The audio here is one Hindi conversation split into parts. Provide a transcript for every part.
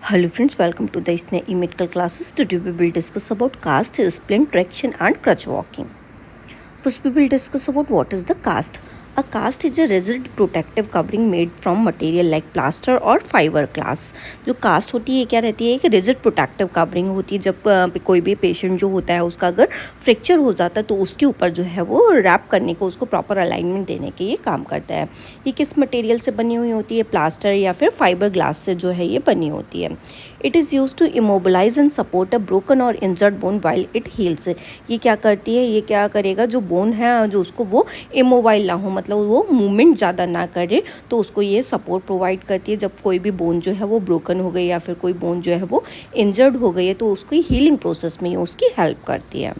Hello friends, welcome to the Isne e-medical classes. Today we will discuss about cast, splint, traction and crutch walking. First we will discuss about what is the cast. A cast is a rigid protective covering made from material like plaster और फाइबर ग्लास. जो कास्ट होती है क्या रहती है, एक रिजिड प्रोटेक्टिव कवरिंग होती है. जब कोई भी पेशेंट जो होता है उसका अगर फ्रैक्चर हो जाता है तो उसके ऊपर जो है वो रैप करने को, उसको प्रॉपर अलाइनमेंट देने के ये काम करता है. ये किस मटेरियल से बनी हुई होती है? प्लास्टर या फिर फाइबर ग्लास से जो है ये बनी होती है. It is use to immobilize and support a broken or injured bone while it heals. ये क्या करती है, ये क्या करेगा, जो बोन है जो उसको वो इमोबाइल ना हो, मतलब वो मूवमेंट ज़्यादा ना करे, तो उसको ये सपोर्ट प्रोवाइड करती है. जब कोई भी बोन जो है वो ब्रोकन हो गई या फिर कोई बोन जो है वो इंजर्ड हो गई है तो उसकी हीलिंग प्रोसेस में ये उसकी हेल्प करती है.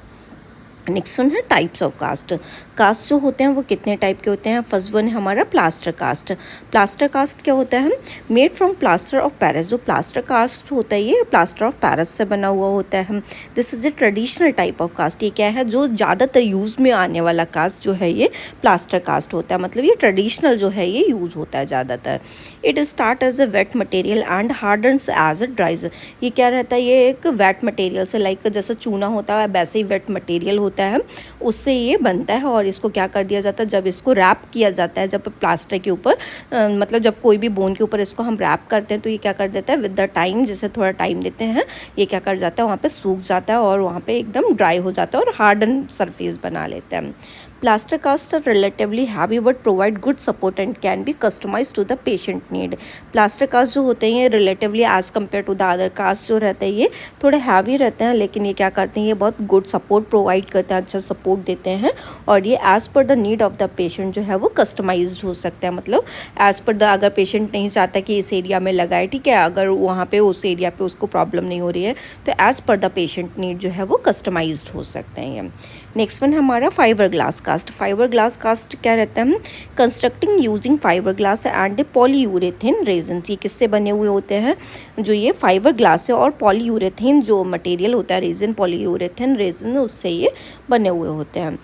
नेक्स्ट वन है टाइप्स ऑफ कास्ट. कास्ट जो होते हैं वो कितने टाइप के होते हैं? फर्स्ट वन है हमारा प्लास्टर कास्ट. प्लास्टर कास्ट क्या होता है? Made from plaster of Paris. जो प्लास्टर कास्ट होता है ये प्लास्टर ऑफ पेरिस से बना हुआ होता है. This is a traditional type of cast. ये क्या है, जो ज़्यादातर यूज़ में आने वाला कास्ट जो है ये प्लास्टर कास्ट होता है. मतलब ये ट्रेडिशनल जो है ये यूज़ होता है ज़्यादातर. It start as a wet material and hardens as a dries. ये क्या रहता है, ये एक वेट मटेरियल से, लाइक जैसा चूना होता है वैसे ही वेट मटेरियल होता है, उससे ये बनता है. और इसको क्या कर दिया जाता है, जब इसको रैप किया जाता है, जब प्लास्टर के ऊपर मतलब जब कोई भी बोन के ऊपर इसको हम रैप करते हैं तो ये क्या कर देता है, विद द टाइम, जैसे थोड़ा टाइम देते हैं, ये क्या कर जाता है, वहाँ पे सूख जाता है और वहाँ पे एकदम ड्राई हो जाता है और हार्डन सरफेस बना लेते हैं. Plaster casts are relatively heavy but provide good support and can be customized to the patient need. Plaster cast जो होते हैं ये relatively as compare to the other cast जो रहते हैं ये थोड़े हैवी रहते हैं, लेकिन ये क्या करते हैं, ये बहुत गुड सपोर्ट प्रोवाइड करते हैं, अच्छा सपोर्ट देते हैं. और ये as per the need of the patient जो है वो कस्टमाइज्ड हो सकता है. मतलब एज़ पर द, अगर पेशेंट नहीं चाहता कि इस एरिया में लगाए, ठीक है, अगर वहाँ पे उस एरिया पे उसको प्रॉब्लम नहीं हो रही है तो as per the patient need जो है वो कस्टमाइज्ड हो सकते हैं ये. नेक्स्ट वन हमारा fibreglass cast. Fibreglass cast क्या रहता है? Constructing using fibreglass and polyurethane resin. ये किससे बने हुए होते हैं? जो ये फाइबर ग्लास है और पॉलीयूरेथेन जो मटेरियल होता है, रेजन, पॉलीयूरेथेन रेजन, उससे ये बने हुए होते हैं.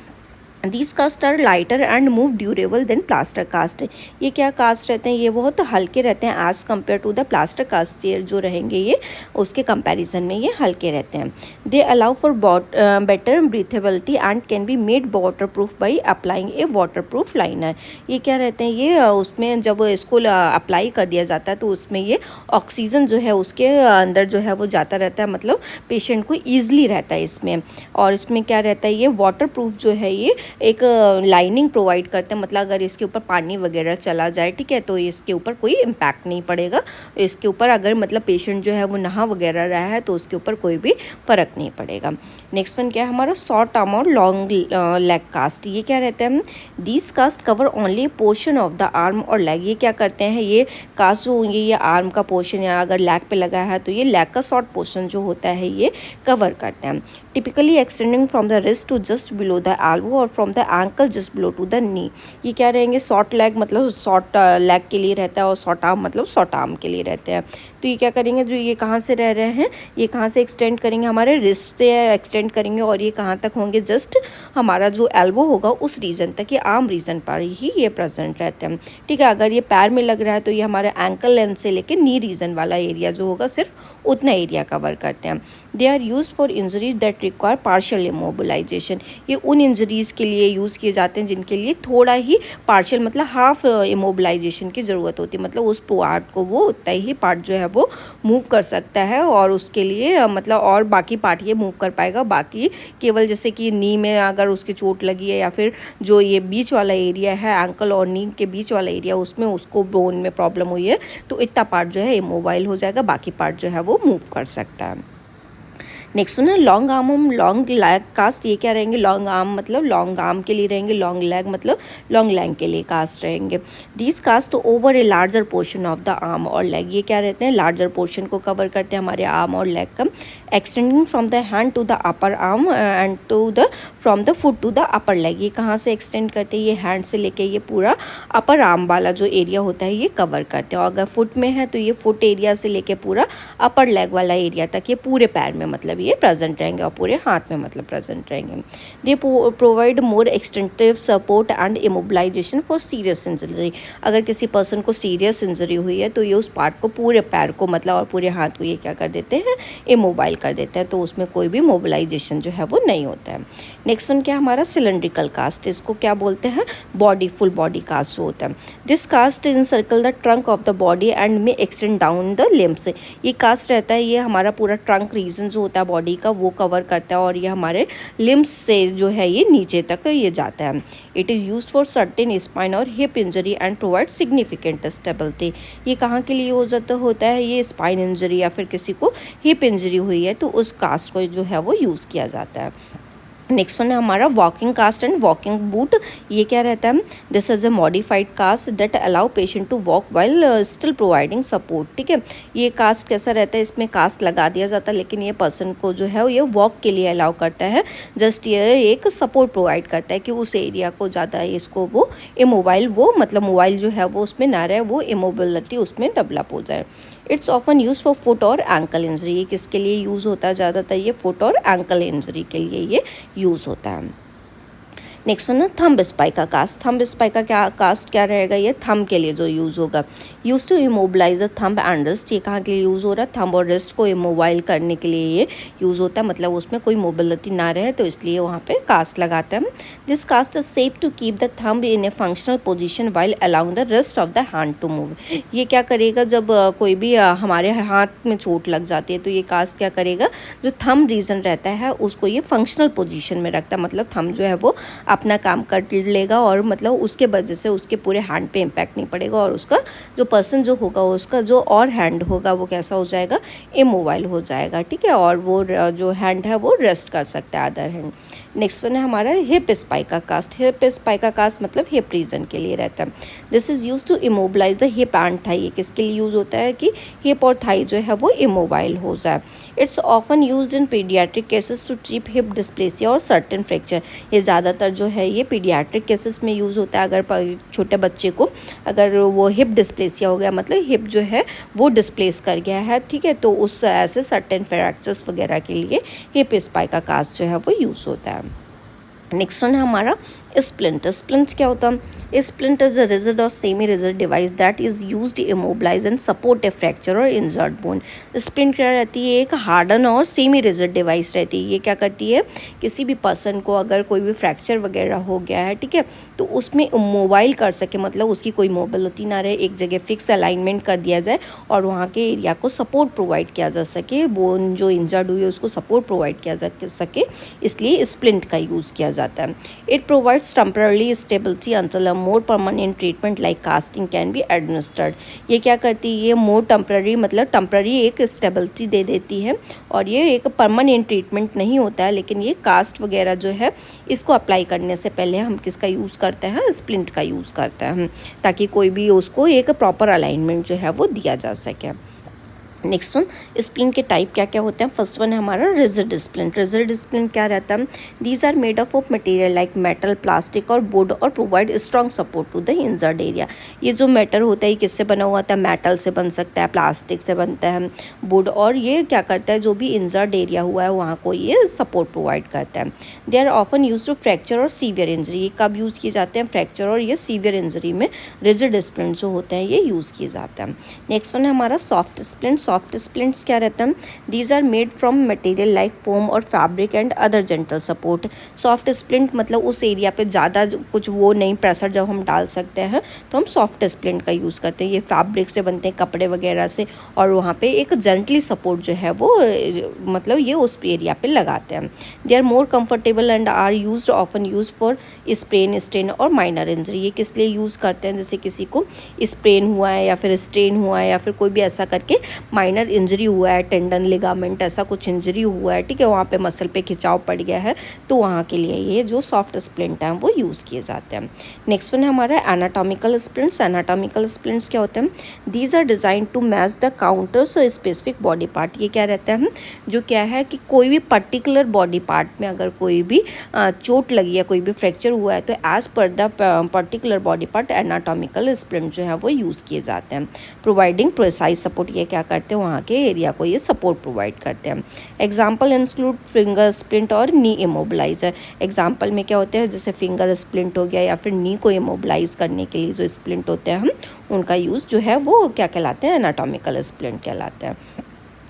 These casts are lighter and more durable than plaster cast. ये क्या कास्ट रहते हैं, ये बहुत हल्के रहते हैं as compare to the plaster cast. जो रहेंगे ये उसके कंपैरिजन में ये हल्के रहते हैं. They allow for better breathability and can be made waterproof by applying a waterproof liner. ये क्या रहते हैं, ये उसमें जब इसको अप्लाई कर दिया जाता है तो उसमें ये ऑक्सीजन जो है उसके अंदर जो है वो जाता रहता है, मतलब पेशेंट को ईजिली रहता है इसमें. और इसमें क्या रहता है, ये वाटर प्रूफ जो है ये एक लाइनिंग प्रोवाइड करते हैं. मतलब अगर इसके ऊपर पानी वगैरह चला जाए, ठीक है, तो इसके ऊपर कोई इम्पैक्ट नहीं पड़ेगा. इसके ऊपर अगर मतलब पेशेंट जो है वो नहा वगैरह रहा है तो उसके ऊपर कोई भी फ़र्क नहीं पड़ेगा. नेक्स्ट वन क्या है हमारा शॉर्ट आर्म और लॉन्ग लेग कास्ट. ये क्या रहता है? These cast cover only portion of the arm और लेग. ये क्या करते हैं, ये कास्ट जो होंगे ये आर्म का पोर्शन या अगर लेग पे लगा है तो ये लेग का शॉर्ट पोर्शन जो होता है ये कवर करते हैं. Typically extending from the wrist to just below the elbow और from the ankle just below to the knee. ये क्या रहेंगे, शॉर्ट लेग मतलब शॉर्ट लेग के लिए रहता है और शॉर्ट आर्म मतलब शॉर्ट आर्म के लिए रहते हैं. तो ये क्या करेंगे, जो ये कहाँ से रह रहे हैं, ये कहाँ से एक्सटेंड करेंगे, हमारे रिस्ट से एक्सटेंड करेंगे और ये कहाँ तक होंगे, जस्ट हमारा जो एल्बो होगा उस रीजन तक, ये आर्म रीजन पर ही ये प्रेजेंट रहते हैं. ठीक है, अगर ये पैर में लग रहा है तो ये हमारे एंकल लेंथ से लेकर नी रीजन वाला एरिया जो होगा सिर्फ उतना एरिया कवर करते हैं. They are use for injuries that require partial immobilization. ये उन इंजरीज़ के लिए यूज़ किए जाते हैं जिनके लिए थोड़ा ही पार्शियल मतलब हाफ इमोबिलाइजेशन की ज़रूरत होती है. मतलब उस पार्ट को वो उतना ही पार्ट जो है वो मूव कर सकता है और उसके लिए मतलब और बाकी पार्ट ये मूव कर पाएगा. बाकी केवल जैसे कि नी में अगर उसकी चोट लगी है या फिर जो ये बीच वाला एरिया है एंकल और नी के बीच वाला एरिया, उसमें उसको बोन में प्रॉब्लम हुई है तो इतना पार्ट जो है इमोबाइल हो जाएगा, बाकी पार्ट जो है वो मूव कर सकता है. नेक्स्ट है long arm long leg cast. ये क्या रहेंगे, लॉन्ग आर्म मतलब लॉन्ग आर्म के लिए रहेंगे, लॉन्ग लेग मतलब लॉन्ग लेग के लिए कास्ट रहेंगे. These cast over a larger portion of the arm और लेग. ये क्या रहते हैं, लार्जर पोर्शन को कवर करते हैं हमारे आर्म और लेग का. Extending from the hand to the upper arm and to the from the foot to the upper leg. ये कहाँ से एक्सटेंड करते हैं, ये हैंड से लेके ये पूरा अपर आर्म वाला जो एरिया होता है ये कवर करते हैं. और अगर फुट में है तो ये फुट एरिया से लेके पूरा अपर लेग वाला एरिया तक, ये पूरे पैर में मतलब ये प्रेजेंट रहेंगे और पूरे हाथ में मतलब प्रेजेंट रहेंगे। They provide more extensive support and immobilization for serious injury. अगर किसी पर्सन को सीरियस इंजरी हुई है तो ये उस पार्ट को, पूरे पैर को मतलब और पूरे हाथ को ये क्या कर देते हैं, इमोबाइल कर देते हैं, तो उसमें कोई भी मोबिलाइजेशन जो है वो नहीं होता है। नेक्स्ट वन क्या हमारा सिलेंड्रिकल कास्ट, इसको क्या बोलते हैं, बॉडी, फुल बॉडी कास्ट जो होता है। This cast encircle the trunk of the body and may extend down the limbs. ये कास्ट रहता है, ये हमारा पूरा ट्रंक रीजन जो होता है बॉडी का वो कवर करता है और ये हमारे लिम्स से जो है ये नीचे तक ये जाता है। It is use for certain spine or hip injury and provide significant stability. ये कहाँ के लिए यूज होता है, ये स्पाइन इंजरी या फिर किसी को हिप इंजरी हुई है तो उस कास्ट को जो है वो यूज़ किया जाता है। नेक्स्ट वन है हमारा walking cast and walking boot. ये क्या रहता है, this is a modified cast that allow patient to walk while still providing support. ठीक है, ये कास्ट कैसा रहता है, इसमें कास्ट लगा दिया जाता है लेकिन ये पर्सन को जो है ये वॉक के लिए अलाउ करता है, जस्ट ये एक सपोर्ट प्रोवाइड करता है कि उस एरिया को ज़्यादा इसको वो इमोबाइल, वो मतलब मोबाइल जो है वो उसमें ना रहे, वो इमोबिलिटी उसमें डेवलप हो जाए। It's often use for foot और एंकल इंजरी। ये किसके लिए यूज़ होता है ज़्यादातर, ये फुट और एंकल इंजरी के लिए ये यूज़ होता है। नेक्स्ट वन है थंब स्पाइका कास्ट। थंब स्पाइका क्या कास्ट क्या रहेगा, ये थंब के लिए जो यूज़ होगा। Use to immobilize the thumb and wrist. ये कहाँ के लिए यूज़ हो रहा है, थंब और रिस्ट को इमोबाइल करने के लिए ये यूज़ होता है, मतलब उसमें कोई मोबिलिटी ना रहे तो इसलिए वहाँ पे कास्ट लगाते हैं। This cast is safe to keep the thumb in a functional position while allowing the rest of the hand to move. ये क्या करेगा, जब कोई भी हमारे हाथ में चोट लग जाती है तो ये कास्ट क्या करेगा, जो थंब रीजन रहता है उसको ये फंक्शनल पोजिशन में रखता है, मतलब थंब जो है वो अपना काम कर लेगा और मतलब उसके वजह से उसके पूरे हैंड पे इम्पैक्ट नहीं पड़ेगा और उसका जो पर्सन जो होगा उसका जो और हैंड होगा वो कैसा हो जाएगा, इमोबाइल हो जाएगा। ठीक है, और वो जो हैंड है वो रेस्ट कर सकता है अदर हैंड। नेक्स्ट वन है हमारा hip spica cast. Hip spica cast मतलब हिप रीजन के लिए रहता है। This is use to immobilize the hip and thigh. ये किसके लिए यूज़ होता है कि हिप और थाई जो है वो इमोबाइल हो जाए। It's often use in pediatric cases to treat hip dysplasia और सर्टेन फ्रैक्चर। ये ज़्यादातर जो है ये पीडियाट्रिक केसेस में यूज़ होता है। अगर छोटे बच्चे को अगर वो हिप डिस्प्लेसिया हो गया, मतलब हिप जो है वो डिस्प्लेस कर गया है, ठीक है, तो उस ऐसे सर्टेन फ्रैक्चर्स वगैरह के लिए हिप स्पाइका कास्ट जो है वो यूज़ होता है। नेक्स्ट वन है हमारा स्प्लिंट। स्प्लिंट क्या होता है, स्प्लिंट इज अ रिजिड और semi rigid device that is used immobilise and support A fracture और इंजर्ड बोन। स्प्लिंट क्या रहती है, एक हार्डन और सेमी रिजिड डिवाइस रहती है। ये क्या करती है, किसी भी पर्सन को अगर कोई भी फ्रैक्चर वगैरह हो गया है, ठीक है, तो उसमें मोबाइल कर सके, मतलब उसकी कोई मोबिलिटी ना रहे, एक जगह फिक्स अलाइनमेंट कर दिया जाए और वहाँ के एरिया को सपोर्ट प्रोवाइड किया जा सके, बोन जो इंजर्ड हुई है उसको सपोर्ट प्रोवाइड किया जा सके, इसलिए स्प्लिंट का यूज़ किया जाता है। It provides temporarily stability until a more permanent treatment like casting can be administered। ये क्या करती है, ये more temporary मतलब temporary एक stability दे देती है और ये एक permanent treatment नहीं होता है, लेकिन ये कास्ट वगैरह जो है इसको अप्लाई करने से पहले हम किसका यूज़ करते हैं, स्प्लिंट का यूज़ करते हैं, ताकि कोई भी उसको एक प्रॉपर अलाइनमेंट जो है वो दिया जा सके। नेक्स्ट वन, स्प्लिंट के टाइप क्या क्या होते हैं। फर्स्ट वन है हमारा रिजिड स्प्लिंट। रिजिड स्प्लिंट क्या रहता है, these are made of material like metal, plastic और वुड और provide strong support to the injured area. ये जो मेटल होता है किससे बना हुआ था, मेटल से बन सकता है, प्लास्टिक से बनता है, वुड, और ये क्या करता है, जो भी इंजर्ड एरिया हुआ है वहाँ को ये सपोर्ट प्रोवाइड करता है। They are often use to fracture और सीवियर इंजरी। ये कब यूज़ किए जाते हैं, फ्रैक्चर और ये सीवियर इंजरी में रिजिड स्प्लिंट जो होते हैं ये यूज़ किए जाते हैं। नेक्स्ट वन है हमारा सॉफ्ट स्प्लिंट। सॉफ्ट स्प्लिंट्स क्या रहता है, these are made from material like foam और fabric and other gentle support. Soft splint मतलब उस एरिया पे ज़्यादा कुछ वो नहीं, प्रेशर जब हम डाल सकते हैं तो हम सॉफ्ट स्प्लिंट का यूज़ करते हैं। ये फैब्रिक से बनते हैं, कपड़े वगैरह से, और वहाँ पे एक जेंटली सपोर्ट जो है वो मतलब ये उस एरिया पे लगाते हैं। They are more comfortable and are use often use for sprain, strain और माइनर इंजरी। ये किस लिए यूज़ करते हैं, जैसे किसी को स्प्रेन हुआ है या फिर स्ट्रेन हुआ है या फिर कोई भी ऐसा करके माइनर इंजरी हुआ है, टेंडन, लिगामेंट, ऐसा कुछ इंजरी हुआ है, ठीक है, वहाँ पे मसल पे खिंचाव पड़ गया है, तो वहाँ के लिए ये जो सॉफ्ट स्प्लिंट हैं वो यूज़ किए जाते हैं। नेक्स्ट वन है हमारा एनाटॉमिकल स्प्लिंट्स। एनाटॉमिकल स्प्लिंट्स क्या होते हैं, these are design to match the contours specific body part. ये क्या रहता है, जो क्या है कि कोई भी पर्टिकुलर बॉडी पार्ट में अगर कोई भी चोट लगी है, कोई भी फ्रैक्चर हुआ है, तो as per the particular body part anatomical splint जो है वो यूज़ किए जाते हैं। Providing precise support. ये क्या करते हैं, हैं वहाँ के एरिया को ये सपोर्ट प्रोवाइड करते हैं। एग्जाम्पल इंक्लूड फिंगर स्प्लिंट और नी इमोबिलाइजर। एग्जाम्पल में क्या होते हैं, जैसे फिंगर स्प्लिंट हो गया या फिर नी को इमोबिलाइज करने के लिए जो स्प्लिंट होते हैं हम उनका यूज़ जो है वो क्या कहलाते हैं, एनाटॉमिकल स्प्लिंट कहलाते हैं।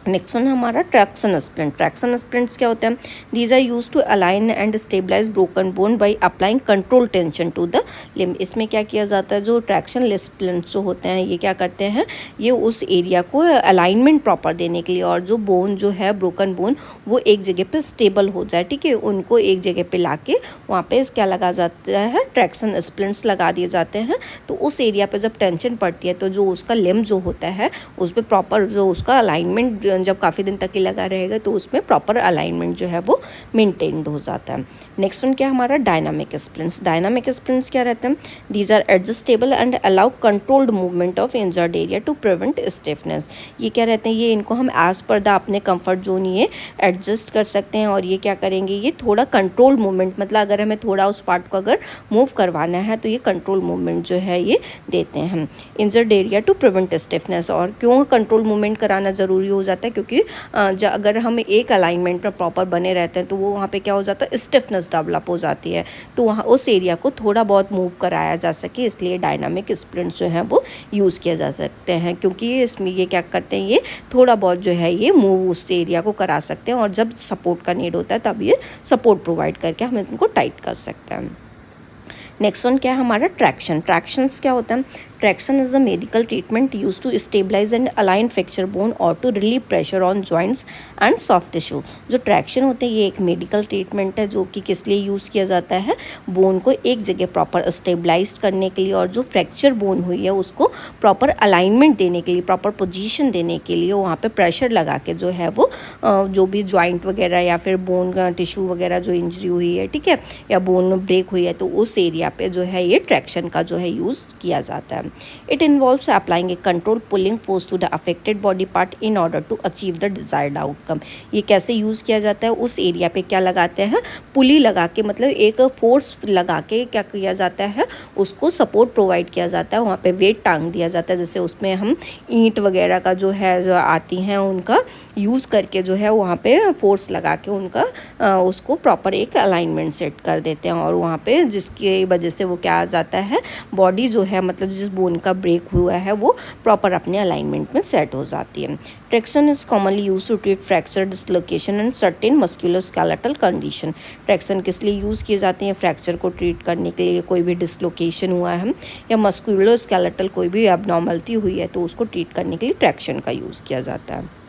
नेक्स्ट वन हमारा ट्रैक्शन स्प्लिंट। ट्रैक्शन स्प्लिंट्स क्या होते हैं, these are use to align and stabilize broken bone by applying control tension to the limb. इसमें क्या किया जाता है, जो ट्रैक्शन स्प्लिंट्स जो होते हैं ये क्या करते हैं, ये उस एरिया को अलाइनमेंट प्रॉपर देने के लिए और जो बोन जो है ब्रोकन बोन वो एक जगह पे स्टेबल हो जाए, ठीक है, उनको एक जगह पे लाके वहाँ पे क्या लगा जाता है, ट्रैक्शन स्प्लिंट्स लगा दिए जाते हैं। तो उस एरिया पे जब टेंशन पड़ती है तो जो उसका लिम्ब जो होता है उस पर प्रॉपर जो उसका अलाइनमेंट जब काफ़ी दिन तक ही लगा रहेगा तो उसमें प्रॉपर अलाइनमेंट जो है वो मेंटेन्ड हो जाता है। नेक्स्ट वन क्या हमारा डायनामिक स्प्लिंट्स। डायनामिक स्प्लिंट्स क्या रहते हैं, these are adjustable and allow controlled movement of injured area to prevent stiffness. ये क्या रहते हैं, ये इनको हम एज पर द अपने कंफर्ट जोन ये एडजस्ट कर सकते हैं और ये क्या करेंगे, ये थोड़ा कंट्रोल मूवमेंट, मतलब अगर हमें थोड़ा उस पार्ट को अगर मूव करवाना है तो ये कंट्रोल मूवमेंट जो है ये देते हैं हम injured area to prevent stiffness. और क्यों कंट्रोल मूवमेंट कराना ज़रूरी हो जाता है, क्योंकि अगर हम एक अलाइनमेंट में प्रॉपर बने रहते हैं तो वो वहाँ पे क्या हो जाता है, स्टिफनेस डेवलप हो जाती है, तो वहाँ उस एरिया को थोड़ा बहुत मूव कराया जा सके, इसलिए डायनामिक स्प्लिंट्स जो हैं वो यूज़ किया जा सकते हैं, क्योंकि इसमें ये क्या करते हैं, ये थोड़ा बहुत जो है ये मूव उस एरिया को करा सकते हैं और जब सपोर्ट का नीड होता है तब ये सपोर्ट प्रोवाइड करके हम इनको टाइट कर सकते हैं। नेक्स्ट वन क्या है हमारा ट्रैक्शन। ट्रैक्शंस क्या होता है, traction is a medical treatment use to stabilize and align fracture bone और to relieve pressure on joints and soft tissue. जो ट्रैक्शन होते हैं ये एक मेडिकल ट्रीटमेंट है जो कि किस लिए यूज़ किया जाता है, बोन को एक जगह प्रॉपर स्टेबलाइज करने के लिए और जो फ्रैक्चर बोन हुई है उसको प्रॉपर अलाइनमेंट देने के लिए, प्रॉपर पोजीशन देने के लिए वहाँ पे प्रेशर लगा के जो है वो जो भी जॉइंट वगैरह या फिर बोन का टिश्यू वगैरह जो इंजरी हुई है, ठीक है, या बोन ब्रेक हुई है तो उस एरिया पे जो है ये ट्रैक्शन का जो है यूज़ किया जाता है। It involves applying a controlled pulling force to the affected body part in order to achieve the desired outcome। ये कैसे यूज़ किया जाता है, उस एरिया पे क्या लगाते हैं, पुली लगा के, मतलब एक फोर्स लगा के क्या किया जाता है, उसको सपोर्ट प्रोवाइड किया जाता है, वहाँ पे वेट टांग दिया जाता है, जैसे उसमें हम ईंट वगैरह का जो है जो आती हैं उनका यूज़ करके जो है वहाँ पे फोर्स लगा के उनका उसको प्रॉपर एक अलाइनमेंट सेट कर देते हैं और वहाँ पे जिसकी वजह से वो क्या आ जाता है, बॉडी जो है मतलब जिस बोन का ब्रेक हुआ है वो प्रॉपर अपने अलाइनमेंट में सेट हो जाती है। Traction is commonly use to treat fracture dislocation and certain musculoskeletal condition. Traction किस लिए यूज़ किए जाते हैं, फ्रैक्चर को ट्रीट करने के लिए, कोई भी डिसलोकेशन हुआ है या मस्कुलोस्केलेटल कोई भी एबनॉर्मलिटी हुई है तो उसको ट्रीट करने के लिए ट्रैक्शन का यूज़ किया जाता है।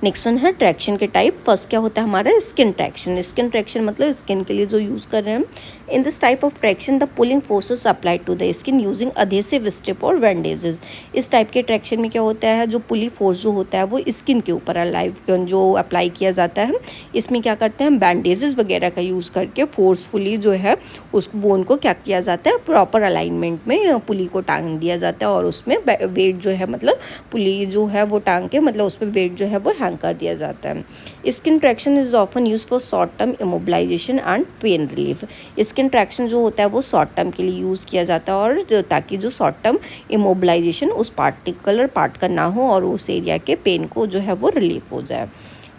नेक्स्ट वन है ट्रैक्शन के टाइप। फर्स्ट क्या होता है हमारा स्किन ट्रैक्शन। स्किन ट्रैक्शन मतलब स्किन के लिए जो यूज़ कर रहे हैं। In this type of traction the pulling forces applied to the skin using adhesive strip और बैंडेजेस। इस टाइप के ट्रैक्शन में क्या होता है, जो पुली फोर्स जो होता है वो स्किन के ऊपर जो अप्लाई किया जाता है, इसमें क्या करते हैं, बैंडेजेस वगैरह का यूज़ करके फोर्सफुली जो है उस बोन को क्या किया जाता है, प्रॉपर अलाइनमेंट में पुली को टांग दिया जाता है और उसमें वेट जो है मतलब पुली जो है वो टांग के मतलब उसमें वेट जो है वो हैंग कर दिया जाता है। Skin traction is often use for short term immobilization and pain relief. Skin traction जो होता है वो शॉर्ट टर्म के लिए यूज़ किया जाता है और ताकि जो शॉर्ट टर्म इमोबिलाइजेशन उस पार्टिकुलर पार्ट का ना हो और उस एरिया के पेन को जो है वो रिलीफ हो जाए।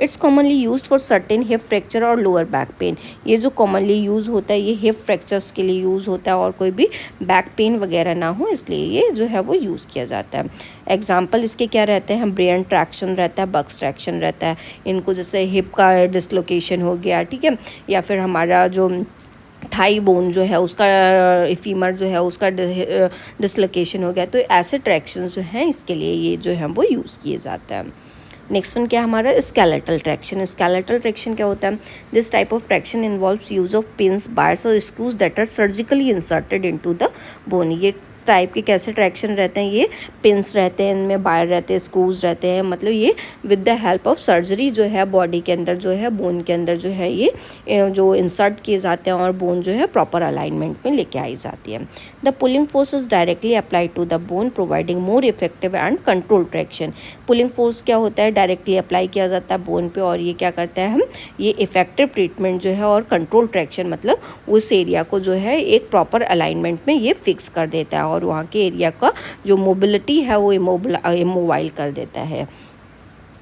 It's commonly used for certain hip fracture और लोअर बैक पेन। ये जो कॉमनली यूज़ होता है ये हिप फ्रैक्चर्स के लिए यूज़ होता है और कोई भी बैक पेन वगैरह ना हो इसलिए ये जो है वो यूज़ किया जाता है। एग्जाम्पल इसके क्या रहते हैं, ब्रेन ट्रैक्शन रहता है, बक्स ट्रैक्शन रहता है। इनको जैसे हिप का डिसलोकेशन हो गया, ठीक है, या फिर हमारा जो थाई बोन जो है उसका फीमर जो है उसका डिसलोकेशन हो गया, तो ऐसे ट्रैक्शन जो हैं इसके लिए ये जो है वो यूज़ किए जाता है। नेक्स्ट वन क्या हमारा स्केलेटल ट्रैक्शन। स्केलेटल ट्रैक्शन क्या होता है, this type of traction involves use of pins, bars और screws that are surgically inserted into the bone. ये टाइप के कैसे ट्रैक्शन रहते हैं, ये पिन्स रहते हैं, इनमें बायर रहते हैं, स्क्रूज रहते हैं, मतलब ये with the help of surgery जो है बॉडी के अंदर जो है बोन के अंदर जो है ये जो इंसर्ट किए जाते हैं और बोन जो है प्रॉपर अलाइनमेंट में लेके आई जाती है। The pulling force is directly applied to the bone providing more effective and control traction. Pulling force क्या होता है, डायरेक्टली अप्लाई किया जाता है बोन पे और ये क्या करता है, हम ये इफेक्टिव ट्रीटमेंट जो है और कंट्रोल ट्रैक्शन मतलब उस एरिया को जो है एक प्रॉपर अलाइनमेंट में ये फिक्स कर देता है और वहाँ के एरिया का जो मोबिलिटी है वो इमोबाइल कर देता है।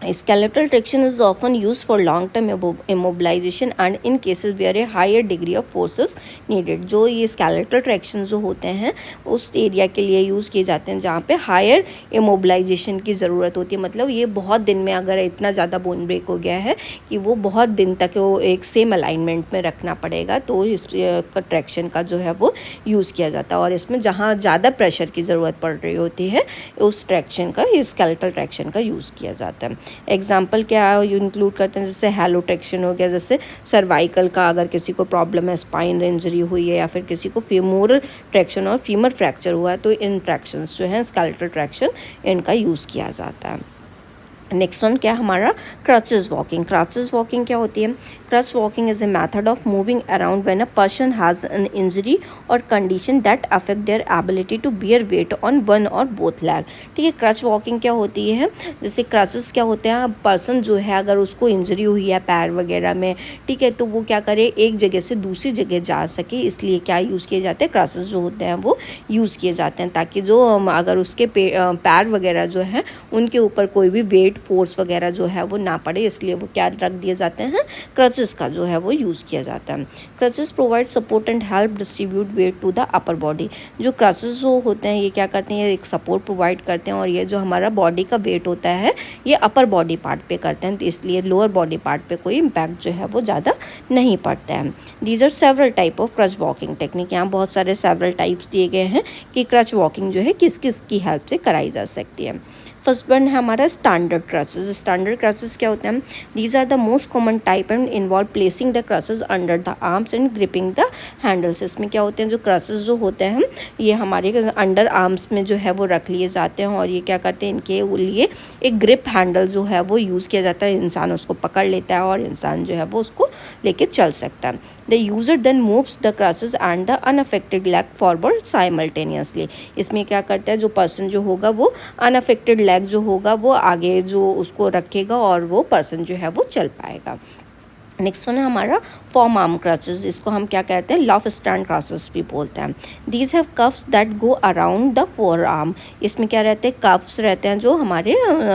Skeletal traction is often used for long-term immobilization and in cases where a higher degree of force is needed. जो ये skeletal traction जो होते हैं उस एरिया के लिए यूज़ किए जाते हैं जहाँ पे हायर इमोबिलाइजेशन की ज़रूरत होती है। मतलब ये बहुत दिन में अगर इतना ज़्यादा बोन ब्रेक हो गया है कि वो बहुत दिन तक वो एक सेम अलाइनमेंट में रखना पड़ेगा, तो इस ट्रैक्शन का जो है वो यूज़ किया जाता है। और इसमें जहाँ ज़्यादा प्रेशर की ज़रूरत पड़ रही होती है उस ट्रैक्शन का, इस स्केलेटल ट्रैक्शन का यूज़ किया जाता है। एग्जाम्पल क्या इंक्लूड करते हैं, जैसे हैलो ट्रैक्शन हो गया, जैसे सर्वाइकल का अगर किसी को प्रॉब्लम है, स्पाइन इंजरी हुई है या फिर किसी को फीमोरल ट्रैक्शन और फीमर फ्रैक्चर हुआ है, तो इन ट्रैक्शंस जो हैं स्केलेटल ट्रैक्शन इनका यूज़ किया जाता है। नेक्स्ट वन क्या हमारा क्रचेस वॉकिंग। क्रचेस वॉकिंग क्या होती है? Crutch walking is a method of moving around when a person has an injury or condition that affect their ability to bear weight on one or both leg. ठीक है, क्रच वॉकिंग क्या होती है? जैसे क्रचेस क्या होते हैं, पर्सन जो है अगर उसको इंजरी हुई है पैर वगैरह में, ठीक है, तो वो क्या करे, एक जगह से दूसरी जगह जा सके, इसलिए क्या यूज़ किए जाते हैं, क्रचेस जो होते हैं वो यूज़ किए जाते हैं, ताकि जो अगर उसके पैर वगैरह जो है उनके ऊपर कोई भी वेट फोर्स वगैरह जो है वो ना पड़े, इसलिए वो क्या रख दिए जाते हैं, क्रचेस का जो है वो यूज़ किया जाता है। Crutches provide support and help distribute weight to the upper body. जो क्रचेस जो होते हैं ये क्या करते हैं, ये एक सपोर्ट प्रोवाइड करते हैं और ये जो हमारा बॉडी का वेट होता है ये अपर बॉडी पार्ट पे करते हैं, तो इसलिए लोअर बॉडी पार्ट पे कोई इम्पैक्ट जो है वो ज़्यादा नहीं पड़ता है। These are several type of crutch walking technique. यहाँ बहुत सारे सेवरल टाइप्स दिए गए हैं कि क्रच वॉकिंग जो है किस किस की हेल्प से कराई जा सकती है। फर्स्ट वन है हमारा स्टैंडर्ड क्रचेस। स्टैंडर्ड क्रचेस क्या होते हैं? These are the most common type and involve placing the crutches under the arms and gripping the handles. इसमें क्या होते हैं, जो क्रचेस जो होते हैं ये हमारे अंडर आर्म्स में जो है वो रख लिए जाते हैं और ये क्या करते हैं, इनके लिए एक ग्रिप हैंडल जो है वो यूज़ किया जाता है। इंसान उसको पकड़ लेता है और इंसान जो है वो उसको लेके चल सकता है। The user then moves the crutches and the unaffected leg forward simultaneously. इसमें क्या करता है, जो पर्सन जो होगा वो अनअफेक्टेड लेग जो होगा वो आगे जो उसको रखेगा और वो पर्सन जो है वो चल पाएगा। नेक्स्ट वन है हमारा फॉर्म आर्म क्रचेस। इसको हम क्या कहते हैं, लॉफ स्टैंड क्रचेस भी बोलते हैं। These have coughs that go around the four arm. इसमें क्या रहते हैं, कफ्स रहते हैं जो हमारे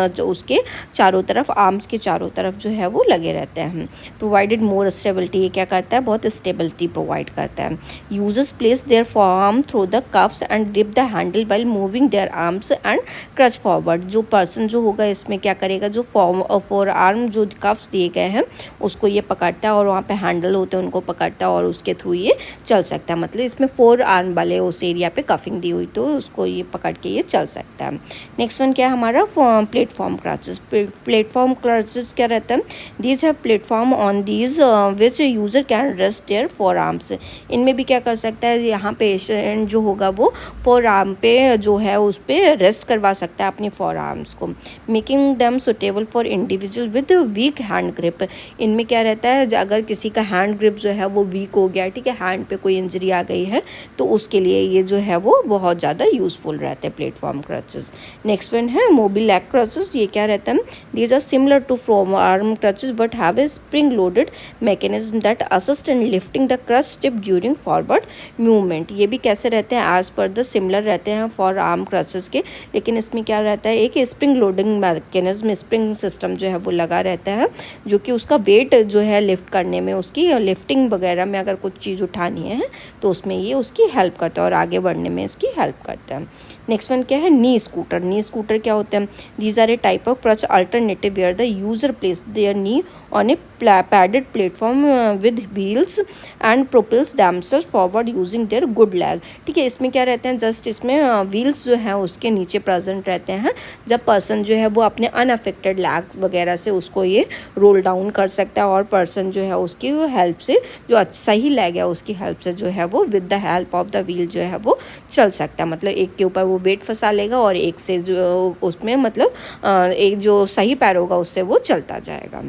जो उसके चारों तरफ, आर्म्स के चारों तरफ जो है वो लगे रहते हैं। प्रोवाइडेड मोर स्टेबिलिटी, ये क्या करता है, बहुत स्टेबिलिटी प्रोवाइड करता है। Users place their forearm through the cuffs and grip the handle while moving their arms and crutch forward. जो पर्सन जो होगा इसमें क्या करेगा, जो फोर आर्म जो कफ्स दिए गए हैं उसको ये पकड़ता है और वहाँ पे हैंडल होते हैं उनको पकड़ता है और उसके थ्रू ये चल सकता है। मतलब इसमें 4 आर्म वाले उस एरिया पे कफिंग दी हुई तो उसको ये पकड़ के ये चल सकता है। नेक्स्ट वन क्या है हमारा प्लेटफॉर्म क्रचेस। प्लेटफॉर्म क्रचेस क्या रहता है, these have platform on these which user can rest their 4 arms. इनमें भी क्या कर सकता है, यहाँ पेशेंट जो होगा वो 4 आर्म पे जो है उस पर रेस्ट करवा सकता है अपनी 4 आर्म्स को, making them suitable for individual with weak hand grip. इनमें क्या रहता है, अगर किसी का हैंड ग्रिप जो है वो वीक हो गया, ठीक है, हैंड पे कोई इंजरी आ गई है, तो उसके लिए ये जो है वो बहुत ज़्यादा यूज़फुल रहते हैं प्लेटफॉर्म क्रचेस। नेक्स्ट वन है मोबाइल लेग क्रचेस। ये क्या रहता है, these are similar to forearm crutches but have a spring loaded mechanism that assist in lifting the crutch tip during forward movement. ये भी कैसे रहते हैं, एज पर द सिमिलर रहते हैं फॉर आर्म क्रचेस के, लेकिन इसमें क्या रहता है, एक spring loading mechanism, spring system जो है वो लगा रहता है, जो कि उसका वेट जो है लिफ्ट करने में, उसकी लिफ्टिंग वगैरह में अगर कुछ चीज़ उठानी है तो उसमें ये उसकी हेल्प करता है और आगे बढ़ने में इसकी हेल्प करता है। नेक्स्ट वन क्या है, नी स्कूटर। नी स्कूटर क्या होते हैं, these are a type of crutch alternative where the user place their knee on a padded platform with wheels and propels themself forward using their good leg. ठीक है, इसमें क्या रहते हैं, जस्ट इसमें व्हील्स जो हैं उसके नीचे प्रेजेंट रहते हैं, जब पर्सन जो है वो अपने अनअफेक्टेड लैग वगैरह से उसको ये रोल डाउन कर सकता है और पर्सन जो है उसकी हेल्प से, जो सही लैग है उसकी हेल्प से जो है वो with the help of the wheel जो है वो चल सकता है। मतलब एक के ऊपर वो वेट फंसा लेगा और एक से जो उसमें मतलब एक जो सही पैर होगा उससे वो चलता जाएगा।